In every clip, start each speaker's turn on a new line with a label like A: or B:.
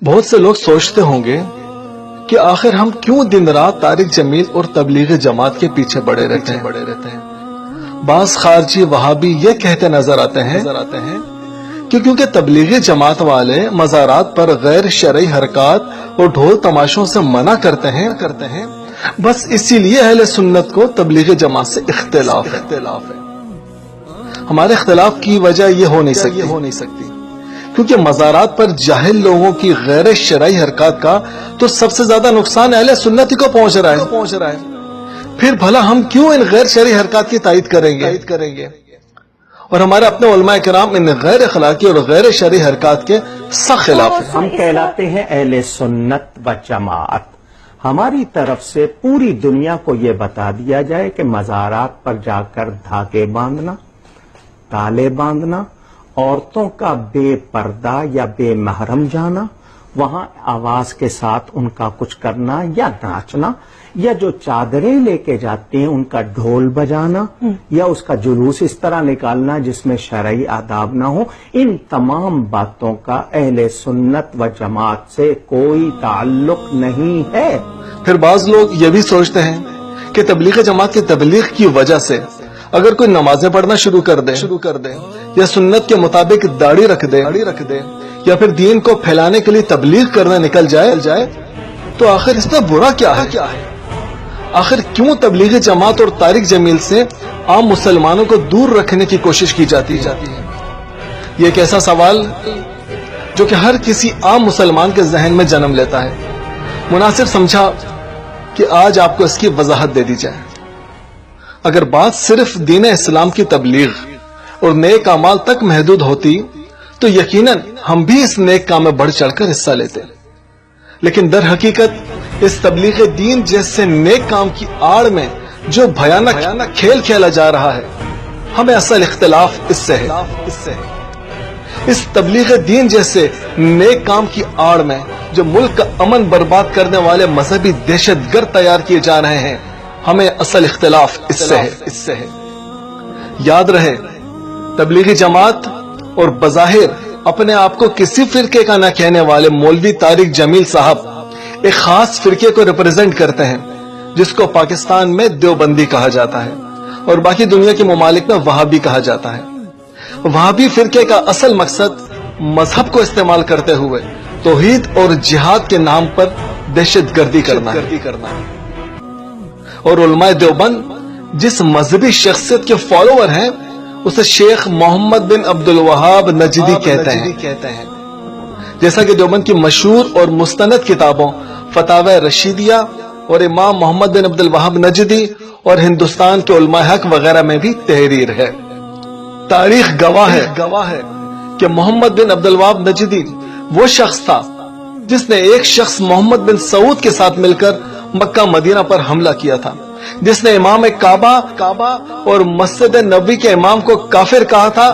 A: بہت سے لوگ سوچتے ہوں گے کہ آخر ہم کیوں دن رات طارق جمیل اور تبلیغ جماعت کے پیچھے پڑے رہتے ہیں۔ بعض خارجی وہابی یہ کہتے نظر آتے ہیں کہ کیونکہ تبلیغ جماعت والے مزارات پر غیر شرعی حرکات اور ڈھول تماشوں سے منع کرتے ہیں بس اسی لیے اہل سنت کو تبلیغ جماعت سے اختلاف ہے۔ ہمارے اختلاف کی وجہ یہ ہو نہیں سکتی کیونکہ مزارات پر جاہل لوگوں کی غیر شرعی حرکات کا تو سب سے زیادہ نقصان اہل سنت کو پہنچ رہا ہے۔ پھر بھلا ہم کیوں ان غیر شرعی حرکات کی تائید کریں گے اور ہمارے اپنے علماء کرام ان غیر اخلاقی اور غیر شرعی حرکات کے سخت خلاف ہیں۔
B: ہم کہلاتے ہیں اہل سنت و جماعت۔ ہماری طرف سے پوری دنیا کو یہ بتا دیا جائے کہ مزارات پر جا کر دھاگے باندھنا، تالے باندھنا، عورتوں کا بے پردہ یا بے محرم جانا، وہاں آواز کے ساتھ ان کا کچھ کرنا یا ناچنا، یا جو چادریں لے کے جاتے ہیں ان کا ڈھول بجانا، یا اس کا جلوس اس طرح نکالنا جس میں شرعی آداب نہ ہو، ان تمام باتوں کا اہل سنت و جماعت سے کوئی تعلق نہیں ہے۔
A: پھر بعض لوگ یہ بھی سوچتے ہیں کہ تبلیغ جماعت کی تبلیغ کی وجہ سے اگر کوئی نمازیں پڑھنا شروع کر دے یا سنت کے مطابق داڑھی رکھ دے یا پھر دین کو پھیلانے کے لیے تبلیغ کرنا نکل جائے تو آخر اس میں برا کیا ہے؟ آخر کیوں تبلیغ جماعت اور طارق جمیل سے عام مسلمانوں کو دور رکھنے کی کوشش کی جاتی ہے؟ یہ ایک ایسا سوال جو کہ ہر کسی عام مسلمان کے ذہن میں جنم لیتا ہے۔ مناسب سمجھا کہ آج آپ کو اس کی وضاحت دے دی جائے۔ اگر بات صرف دین اسلام کی تبلیغ اور نیک اعمال تک محدود ہوتی تو یقیناً ہم بھی اس نیک کام میں بڑھ چڑھ کر حصہ لیتے، لیکن در حقیقت اس تبلیغ دین جیسے نیک کام کی آڑ میں جو بھیانک کھیل کھیلا جا رہا ہے، ہمیں اصل اختلاف اس سے ہے۔ اس تبلیغ دین جیسے نیک کام کی آڑ میں جو ملک کا امن برباد کرنے والے مذہبی دہشت گرد تیار کیے جا رہے ہیں، ہمیں اصل اختلاف اس سے ہے۔ یاد رہے، تبلیغی جماعت اور بظاہر اپنے آپ کو کسی فرقے کا نہ کہنے والے مولوی طارق جمیل صاحب ایک خاص فرقے کو ریپرزینٹ کرتے ہیں جس کو پاکستان میں دیوبندی کہا جاتا ہے اور باقی دنیا کے ممالک میں وہابی کہا جاتا ہے۔ وہابی فرقے کا اصل مقصد مذہب کو استعمال کرتے ہوئے توحید اور جہاد کے نام پر دہشت گردی کرنا ہے، اور علماء دیوبند جس مذہبی شخصیت کے فالوور ہیں اسے شیخ محمد بن عبد الوہاب نجدی کہتے ہیں، جیسا کہ دیوبند کی مشہور اور مستند کتابوں فتاوی رشیدیہ اور امام محمد بن عبد الوہاب نجدی اور ہندوستان کے علماء حق وغیرہ میں بھی تحریر ہے۔ تاریخ گواہ ہے کہ محمد بن عبد الوہاب نجدی وہ شخص تھا جس نے ایک شخص محمد بن سعود کے ساتھ مل کر مکہ مدینہ پر حملہ کیا تھا، جس نے امام کعبہ اور مسجد نبوی کے امام کو کافر کہا تھا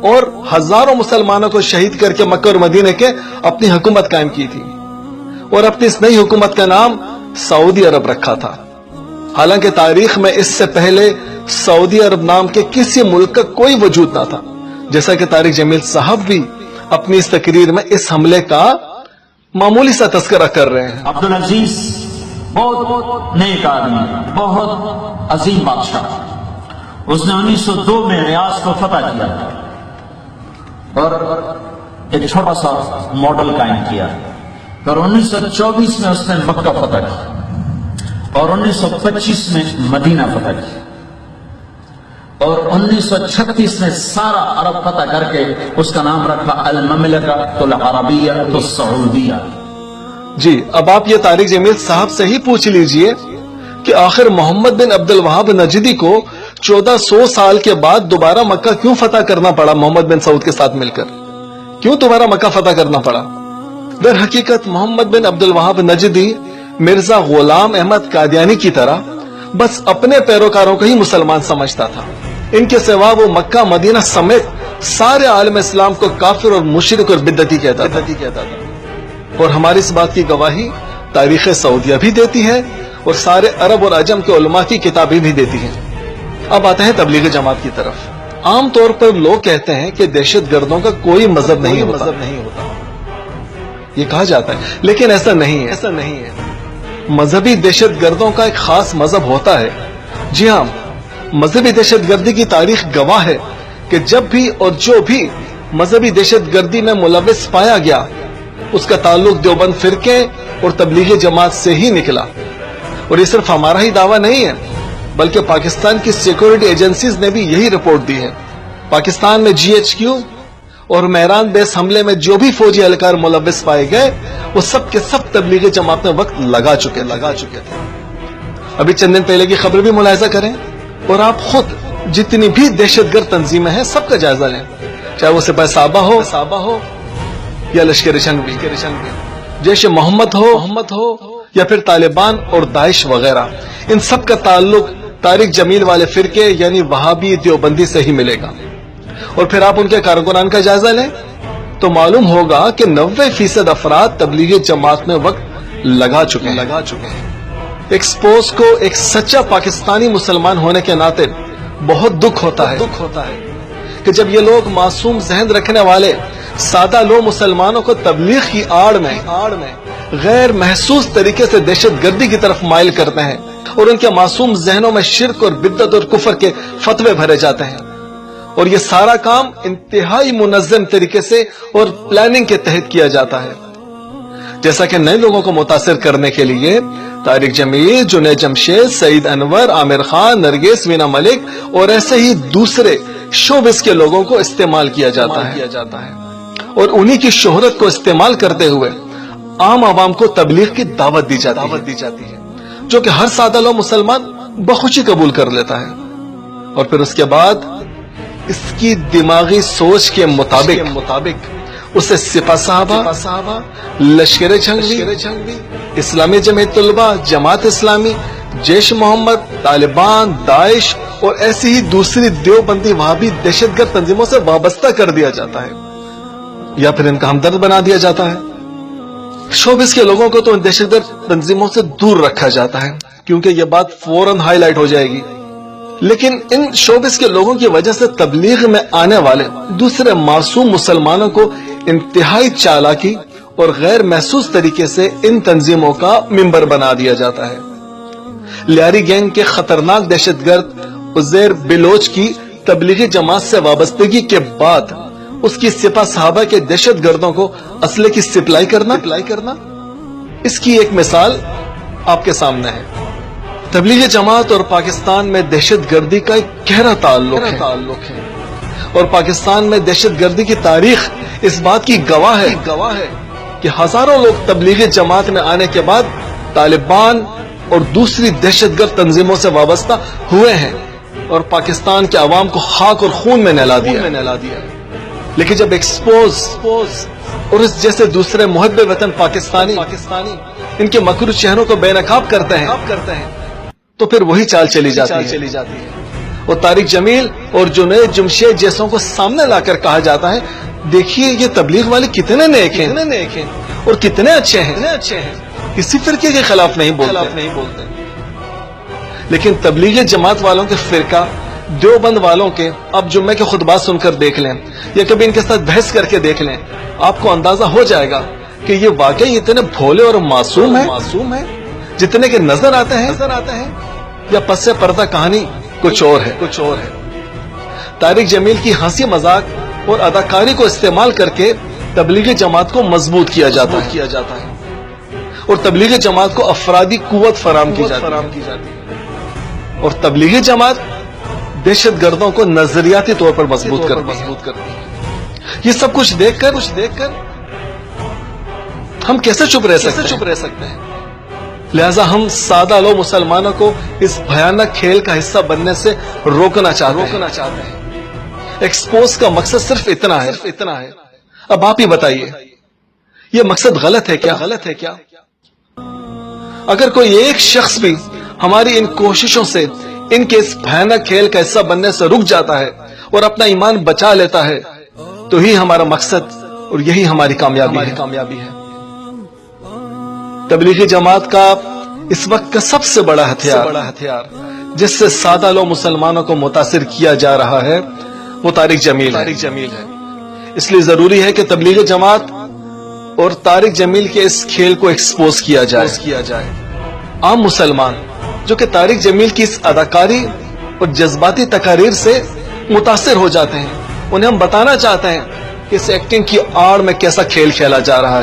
A: اور ہزاروں مسلمانوں کو شہید کر کے مکہ اور مدینہ کے اپنی حکومت قائم کی تھی اور اپنی اس نئی حکومت کا نام سعودی عرب رکھا تھا، حالانکہ تاریخ میں اس سے پہلے سعودی عرب نام کے کسی ملک کا کوئی وجود نہ تھا، جیسا کہ طارق جمیل صاحب بھی اپنی اس تقریر میں اس حملے کا معمولی سا تذکرہ کر رہے ہیں۔
C: عبدالعزیز بہت نیک آدمی، بہت عظیم بادشاہ، اس نے 1902 میں ریاض کو فتح کیا اور ایک چھوٹا سا ماڈل قائم کیا، اور 1924 میں اس نے مکہ فتح کیا اور 1925 میں مدینہ فتح کیا اور 1936 میں سارا عرب فتح کر کے اس کا نام رکھا المملکۃ العربیہ السعودیہ۔
A: جی، اب آپ یہ طارق جمیل صاحب سے ہی پوچھ لیجئے کہ آخر محمد بن عبد الوہاب نجدی کو 1400 سال کے بعد دوبارہ مکہ کیوں فتح کرنا پڑا؟ محمد بن سعود کے ساتھ مل کر کیوں دوبارہ مکہ فتح کرنا پڑا؟ در حقیقت محمد بن عبد الوہاب نجدی مرزا غلام احمد قادیانی کی طرح بس اپنے پیروکاروں کو ہی مسلمان سمجھتا تھا، ان کے سوا وہ مکہ مدینہ سمیت سارے عالم اسلام کو کافر اور مشرک اور بدعتی کہتا تھا، اور ہماری اس بات کی گواہی تاریخ سعودیہ بھی دیتی ہے اور سارے عرب اور عجم کے علماء کی کتابیں بھی دیتی ہیں۔ اب آتے ہیں تبلیغ جماعت کی طرف۔ عام طور پر لوگ کہتے ہیں کہ دہشت گردوں کا کوئی مذہب نہیں ہوتا، یہ کہا جاتا ہے، لیکن ایسا نہیں ہے، ایسا نہیں ہے۔ مذہبی دہشت گردوں کا ایک خاص مذہب ہوتا ہے۔ جی ہاں، مذہبی دہشت گردی کی تاریخ گواہ ہے کہ جب بھی اور جو بھی مذہبی دہشت گردی میں ملوث پایا گیا، اس کا تعلق دیوبند فرقے اور تبلیغی جماعت سے ہی نکلا۔ اور یہ صرف ہمارا ہی دعویٰ نہیں ہے، بلکہ پاکستان کی سیکورٹی ایجنسیز نے بھی یہی رپورٹ دی ہے۔ پاکستان میں جی ایچ کیو اور میران بیس حملے میں جو بھی فوجی اہلکار ملوث پائے گئے، وہ سب کے سب تبلیغی جماعت میں وقت لگا چکے تھے۔ ابھی چند دن پہلے کی خبر بھی ملاحظہ کریں اور آپ خود جتنی بھی دہشت گرد تنظیمیں ہیں سب کا جائزہ لیں، چاہے وہ سپاہ صحابہ ہو یا لشکر جنگی، جیش محمد ہو یا پھر طالبان اور داعش وغیرہ، ان سب کا تعلق طارق جمیل والے فرقے یعنی وہابی دیوبندی سے ہی ملے گا۔ اور پھر آپ ان کے کارکنان کا جائزہ لیں تو معلوم ہوگا کہ 90% افراد تبلیغی جماعت میں وقت لگا چکے ہیں۔ ایکسپوز کو ایک سچا پاکستانی مسلمان ہونے کے ناطے بہت دکھ ہوتا ہے کہ جب یہ لوگ معصوم ذہن رکھنے والے سادہ لو مسلمانوں کو تبلیغ کی آڑ میں غیر محسوس طریقے سے دہشت گردی کی طرف مائل کرتے ہیں، اور ان کے معصوم ذہنوں میں شرک اور بدعت اور کفر کے فتوے بھرے جاتے ہیں، اور یہ سارا کام انتہائی منظم طریقے سے اور پلاننگ کے تحت کیا جاتا ہے۔ جیسا کہ نئے لوگوں کو متاثر کرنے کے لیے طارق جمیل، جنید جمشید، سعید انور، عامر خان، نرگس، وینا ملک اور ایسے ہی دوسرے شوبز کے لوگوں کو استعمال کیا جاتا ہے، اور انہی کی شہرت کو استعمال کرتے ہوئے عام عوام کو تبلیغ کی دعوت دی جاتی ہے، جو کہ ہر سادہ لو مسلمان بخوشی قبول کر لیتا ہے، اور پھر اس کے بعد اس کی دماغی سوچ کے مطابق اسے سپاہ صحابہ، لشکر جنگی، اسلامی جمعیت طلبہ، جماعت اسلامی، جیش محمد، طالبان، داعش اور ایسی ہی دوسری دیوبندی وہابی دہشت گرد تنظیموں سے وابستہ کر دیا جاتا ہے، یا پھر ان کا ہمدرد بنا دیا جاتا ہے۔ شوبز کے لوگوں کو تو ان دہشت گرد تنظیموں سے دور رکھا جاتا ہے، کیونکہ یہ بات فوراً ہائی لائٹ ہو جائے گی، لیکن ان شوبز کے لوگوں کی وجہ سے تبلیغ میں آنے والے دوسرے معصوم مسلمانوں کو انتہائی چالاکی اور غیر محسوس طریقے سے ان تنظیموں کا ممبر بنا دیا جاتا ہے۔ لیاری گینگ کے خطرناک دہشت گرد عزیر بلوچ کی تبلیغی جماعت سے وابستگی کے بعد اس کی سپاہ صحابہ کے دہشت گردوں کو اسلحے کی سپلائی کرنا، اس کی ایک مثال آپ کے سامنے ہے۔ تبلیغی جماعت اور پاکستان میں دہشت گردی کا ایک گہرا تعلق ہے، اور پاکستان میں دہشت گردی کی تاریخ اس بات کی گواہ ہے کہ ہزاروں لوگ تبلیغی جماعت میں آنے کے بعد طالبان اور دوسری دہشت گرد تنظیموں سے وابستہ ہوئے ہیں اور پاکستان کے عوام کو خاک اور خون میں نہلا دیا۔ لیکن جب ایکسپوز اور اس جیسے دوسرے محب وطن پاکستانی ان کے مکروہ چہروں کو بے نقاب کرتے ہیں تو پھر وہی چال چلی جاتی ہے، اور طارق جمیل اور جنید جمشید جیسوں کو سامنے لا کر کہا جاتا ہے، دیکھیے یہ تبلیغ والے کتنے نیک ہیں اور کتنے اچھے ہیں، کسی فرقے کے خلاف نہیں بولتے۔ لیکن تبلیغی جماعت والوں کے فرقہ دیوبند والوں کے اب جمعے کے خطبات سن کر دیکھ لیں یا کبھی ان کے ساتھ بحث کر کے دیکھ لیں، آپ کو اندازہ ہو جائے گا کہ یہ واقعی اتنے بھولے اور معصوم ہیں جتنے کے نظر آتے ہیں، یا پس سے پردہ کہانی کچھ اور ہے۔ طارق جمیل کی ہنسی مذاق اور اداکاری کو استعمال کر کے تبلیغی جماعت کو مضبوط کیا جاتا ہے، اور تبلیغی جماعت کو افرادی قوت فراہم کی جاتی ہے، اور تبلیغی جماعت دہشت گردوں کو نظریاتی طور پر مضبوط کرتی ہے۔ یہ سب کچھ دیکھ کر ہم کیسے چپ رہ سکتے ہیں؟ لہذا ہم سادہ لو مسلمانوں کو اس بھیانک کھیل کا حصہ بننے سے روکنا چاہتے ہیں۔ ایکسپوز کا مقصد صرف اتنا ہے۔ اب آپ ہی بتائیے، یہ مقصد غلط ہے کیا؟ اگر کوئی ایک شخص بھی ہماری ان کوششوں سے ان کے اس بھیانک کھیل کا حصہ بننے سے رک جاتا ہے اور اپنا ایمان بچا لیتا ہے تو ہی ہمارا مقصد اور یہی ہماری کامیابی ہے۔ تبلیغی جماعت کا اس وقت کا سب سے بڑا ہتھیار جس سے سادہ لو مسلمانوں کو متاثر کیا جا رہا ہے وہ طارق جمیل ہے۔ اس لیے ضروری ہے کہ تبلیغی جماعت اور طارق جمیل کے اس کھیل کو ایکسپوز کیا جائے. عام مسلمان جو کہ طارق جمیل کی اس اداکاری اور جذباتی تقاریر سے متاثر ہو جاتے ہیں، انہیں ہم بتانا چاہتے ہیں کہ اس ایکٹنگ کی آڑ میں کیسا کھیل کھیلا جا رہا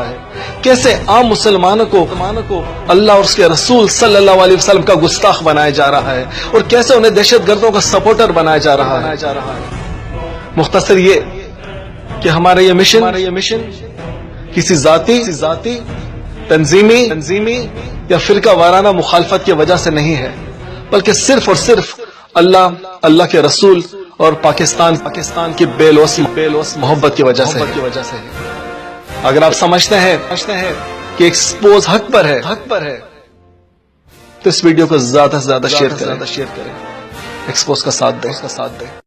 A: ہے، کیسے عام مسلمانوں کو اللہ اور اس کے رسول صلی اللہ علیہ وسلم کا گستاخ بنایا جا رہا ہے، اور کیسے انہیں دہشت گردوں کا سپورٹر بنایا جا رہا ہے. مختصر یہ کہ ہمارا یہ مشن کسی ذاتی تنظیمی یا فرقہ وارانہ مخالفت کی وجہ سے نہیں ہے، بلکہ صرف اور صرف اللہ کے رسول اور پاکستان کی بے لوث محبت کی وجہ سے. اگر آپ سمجھتے ہیں کہ ایکسپوز حق پر ہے تو اس ویڈیو کو زیادہ سے زیادہ شیئر کریں، ایکسپوز کا ساتھ دیں.